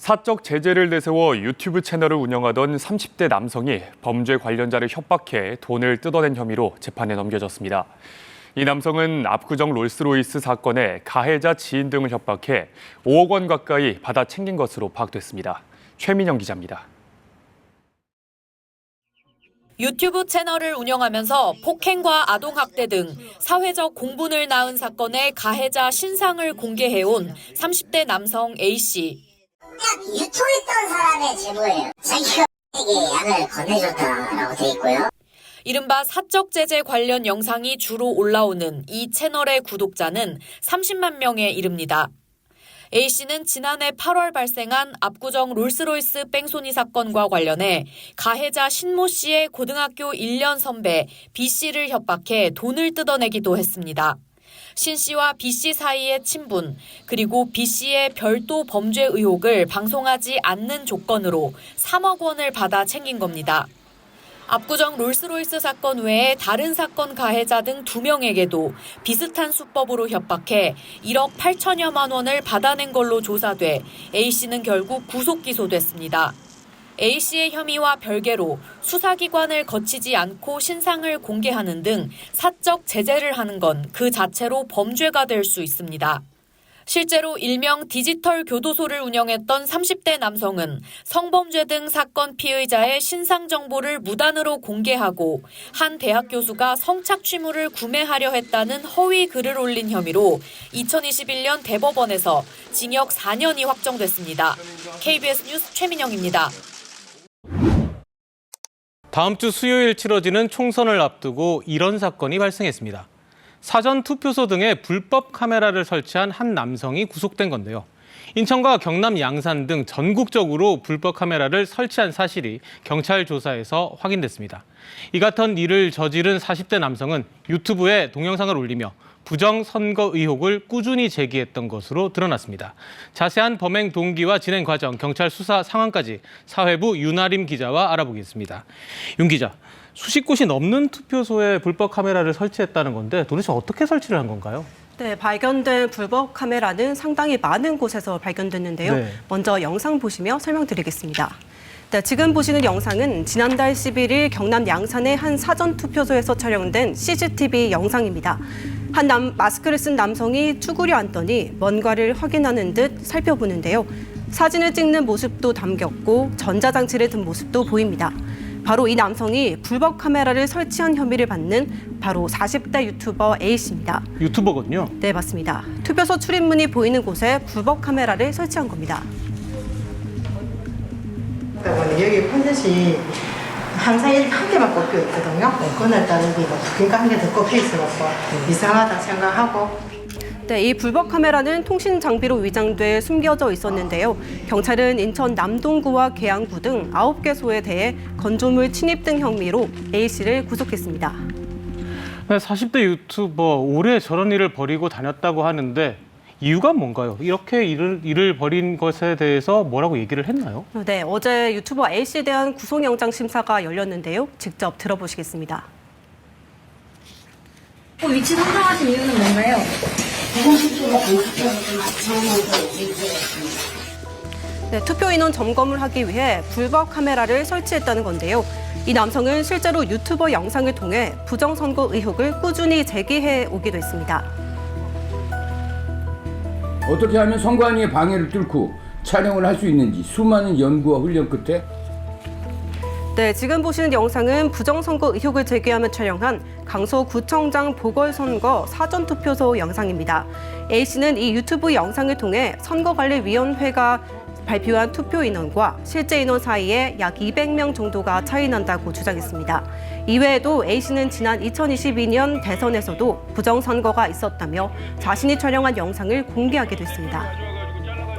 사적 제재를 내세워 유튜브 채널을 운영하던 30대 남성이 범죄 관련자를 협박해 돈을 뜯어낸 혐의로 재판에 넘겨졌습니다. 이 남성은 압구정 롤스로이스 사건의 가해자 지인 등을 협박해 5억 원 가까이 받아 챙긴 것으로 파악됐습니다. 최민영 기자입니다. 유튜브 채널을 운영하면서 폭행과 아동학대 등 사회적 공분을 낳은 사건의 가해자 신상을 공개해온 30대 남성 A씨. 유통했던 사람의 제보예요. 자기가 에게 약을 건네줬다라고 돼 있고요. 이른바 사적 제재 관련 영상이 주로 올라오는 이 채널의 구독자는 30만 명에 이릅니다. A씨는 지난해 8월 발생한 압구정 롤스로이스 뺑소니 사건과 관련해 가해자 신모 씨의 고등학교 1년 선배 B씨를 협박해 돈을 뜯어내기도 했습니다. 신 씨와 B 씨 사이의 친분, 그리고 B 씨의 별도 범죄 의혹을 방송하지 않는 조건으로 3억 원을 받아 챙긴 겁니다. 압구정 롤스로이스 사건 외에 다른 사건 가해자 등 2명에게도 비슷한 수법으로 협박해 1억 8천여만 원을 받아낸 걸로 조사돼 A씨는 결국 구속 기소됐습니다. A씨의 혐의와 별개로 수사기관을 거치지 않고 신상을 공개하는 등 사적 제재를 하는 건 그 자체로 범죄가 될 수 있습니다. 실제로 일명 디지털 교도소를 운영했던 30대 남성은 성범죄 등 사건 피의자의 신상 정보를 무단으로 공개하고 한 대학 교수가 성착취물을 구매하려 했다는 허위 글을 올린 혐의로 2021년 대법원에서 징역 4년이 확정됐습니다. KBS 뉴스 최민영입니다. 다음 주 수요일 치러지는 총선을 앞두고 이런 사건이 발생했습니다. 사전 투표소 등에 불법 카메라를 설치한 한 남성이 구속된 건데요. 인천과 경남 양산 등 전국적으로 불법 카메라를 설치한 사실이 경찰 조사에서 확인됐습니다. 이 같은 일을 저지른 40대 남성은 유튜브에 동영상을 올리며 부정선거 의혹을 꾸준히 제기했던 것으로 드러났습니다. 자세한 범행 동기와 진행 과정, 경찰 수사 상황까지 사회부 윤아림 기자와 알아보겠습니다. 윤 기자, 수십 곳이 넘는 투표소에 불법 카메라를 설치했다는 건데 도대체 어떻게 설치를 한 건가요? 네, 발견된 불법 카메라는 상당히 많은 곳에서 발견됐는데요. 네. 먼저 영상 보시며 설명드리겠습니다. 네, 지금 보시는 영상은 지난달 11일 경남 양산의 한 사전투표소에서 촬영된 CCTV 영상입니다. 마스크를 쓴 남성이 쭈그려 앉더니 뭔가를 확인하는 듯 살펴보는데요. 사진을 찍는 모습도 담겼고 전자장치를 든 모습도 보입니다. 바로 이 남성이 불법 카메라를 설치한 혐의를 받는 바로 40대 유튜버 A씨입니다. 유튜버거든요. 네, 맞습니다. 투표소 출입문이 보이는 곳에 불법 카메라를 설치한 겁니다. 여기 폰셋이 항상 이렇게 한 개만 꼽혀 있거든요. 그날따라 여기 그러니까 한 개 더 꼽혀 있어서 이상하다 생각하고. 네, 이 불법 카메라는 통신 장비로 위장돼 숨겨져 있었는데요. 경찰은 인천 남동구와 계양구 등 9개소에 대해 건조물 침입 등 혐의로 A씨를 구속했습니다. 네, 40대 유튜버 올해 저런 일을 벌이고 다녔다고 하는데 이유가 뭔가요? 이렇게 일을 벌인 것에 대해서 뭐라고 얘기를 했나요? 네, 어제 유튜버 A씨에 대한 구속영장 심사가 열렸는데요. 직접 들어보시겠습니다. 위치 선정하신 이유는 뭔가요? 네, 투표 인원 점검을 하기 위해 불법 카메라를 설치했다는 건데요. 이 남성은 실제로 유튜버 영상을 통해 부정선거 의혹을 꾸준히 제기해 오기도 했습니다. 어떻게 하면 선관위의 방해를 뚫고 촬영을 할 수 있는지 수많은 연구와 훈련 끝에 네, 지금 보시는 영상은 부정선거 의혹을 제기하며 촬영한 강서구청장 보궐선거 사전투표소 영상입니다. A씨는 이 유튜브 영상을 통해 선거관리위원회가 발표한 투표 인원과 실제 인원 사이에 약 200명 정도가 차이 난다고 주장했습니다. 이외에도 A씨는 지난 2022년 대선에서도 부정선거가 있었다며 자신이 촬영한 영상을 공개하기도 했습니다.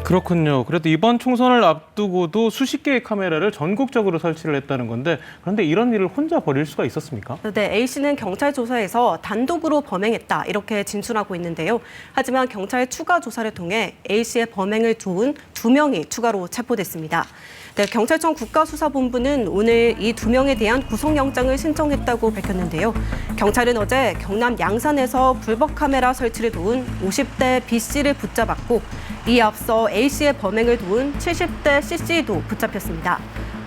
그렇군요. 그래도 이번 총선을 앞두고도 수십 개의 카메라를 전국적으로 설치를 했다는 건데 그런데 이런 일을 혼자 벌일 수가 있었습니까? 네, A씨는 경찰 조사에서 단독으로 범행했다 이렇게 진술하고 있는데요. 하지만 경찰 추가 조사를 통해 A씨의 범행을 도운 2명이 추가로 체포됐습니다. 네, 경찰청 국가수사본부는 오늘 이 2명에 대한 구속영장을 신청했다고 밝혔는데요. 경찰은 어제 경남 양산에서 불법 카메라 설치를 도운 50대 B씨를 붙잡았고 이에 앞서 A씨의 범행을 도운 70대 C씨도 붙잡혔습니다.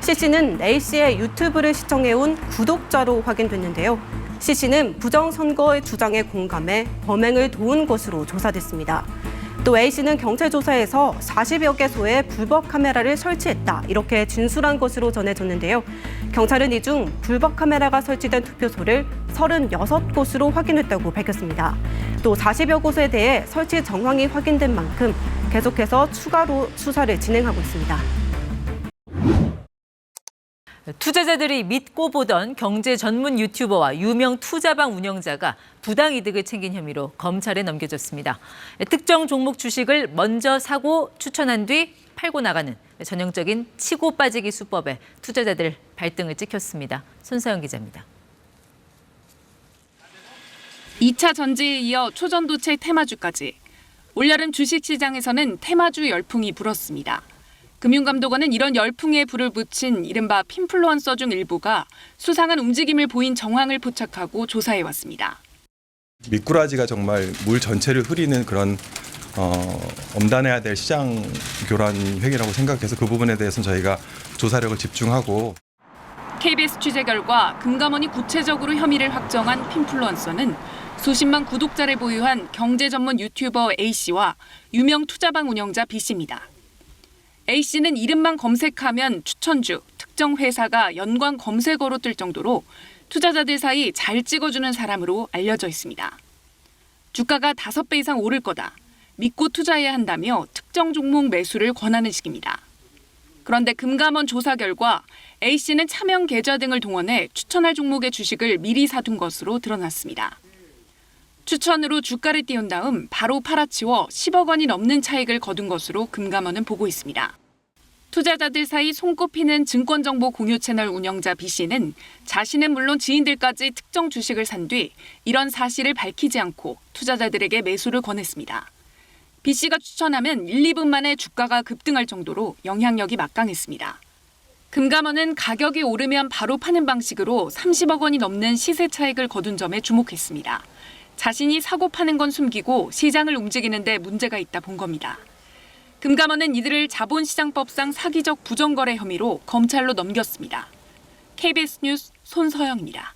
C씨는 A씨의 유튜브를 시청해온 구독자로 확인됐는데요. C씨는 부정선거의 주장에 공감해 범행을 도운 것으로 조사됐습니다. 또 A씨는 경찰 조사에서 40여 개소에 불법 카메라를 설치했다, 이렇게 진술한 것으로 전해졌는데요. 경찰은 이 중 불법 카메라가 설치된 투표소를 36곳으로 확인했다고 밝혔습니다. 또 40여 곳에 대해 설치 정황이 확인된 만큼 계속해서 추가로 수사를 진행하고 있습니다. 투자자들이 믿고 보던 경제 전문 유튜버와 유명 투자방 운영자가 부당이득을 챙긴 혐의로 검찰에 넘겨졌습니다. 특정 종목 주식을 먼저 사고 추천한 뒤 팔고 나가는 전형적인 치고 빠지기 수법에 투자자들 발등을 찍혔습니다. 손서영 기자입니다. 2차 전지에 이어 초전도체 테마주까지 올여름 주식시장에서는 테마주 열풍이 불었습니다. 금융감독원은 이런 열풍에 불을 붙인 이른바 핀플루언서 중 일부가 수상한 움직임을 보인 정황을 포착하고 조사해왔습니다. 미꾸라지가 정말 물 전체를 흐리는 그런 엄단해야 될 시장 교란 획이라고 생각해서 그 부분에 대해서는 저희가 조사력을 집중하고. KBS 취재 결과 금감원이 구체적으로 혐의를 확정한 핀플루언서는 수십만 구독자를 보유한 경제 전문 유튜버 A씨와 유명 투자방 운영자 B씨입니다. A씨는 이름만 검색하면 추천주, 특정 회사가 연관 검색어로 뜰 정도로 투자자들 사이 잘 찍어주는 사람으로 알려져 있습니다. 주가가 5배 이상 오를 거다, 믿고 투자해야 한다며 특정 종목 매수를 권하는 식입니다. 그런데 금감원 조사 결과 A씨는 차명 계좌 등을 동원해 추천할 종목의 주식을 미리 사둔 것으로 드러났습니다. 추천으로 주가를 띄운 다음 바로 팔아치워 10억 원이 넘는 차익을 거둔 것으로 금감원은 보고 있습니다. 투자자들 사이 손꼽히는 증권정보 공유 채널 운영자 B씨는 자신은 물론 지인들까지 특정 주식을 산 뒤 이런 사실을 밝히지 않고 투자자들에게 매수를 권했습니다. B씨가 추천하면 1, 2분 만에 주가가 급등할 정도로 영향력이 막강했습니다. 금감원은 가격이 오르면 바로 파는 방식으로 30억 원이 넘는 시세 차익을 거둔 점에 주목했습니다. 자신이 사고 파는 건 숨기고 시장을 움직이는 데 문제가 있다 본 겁니다. 금감원은 이들을 자본시장법상 사기적 부정거래 혐의로 검찰로 넘겼습니다. KBS 뉴스 손서영입니다.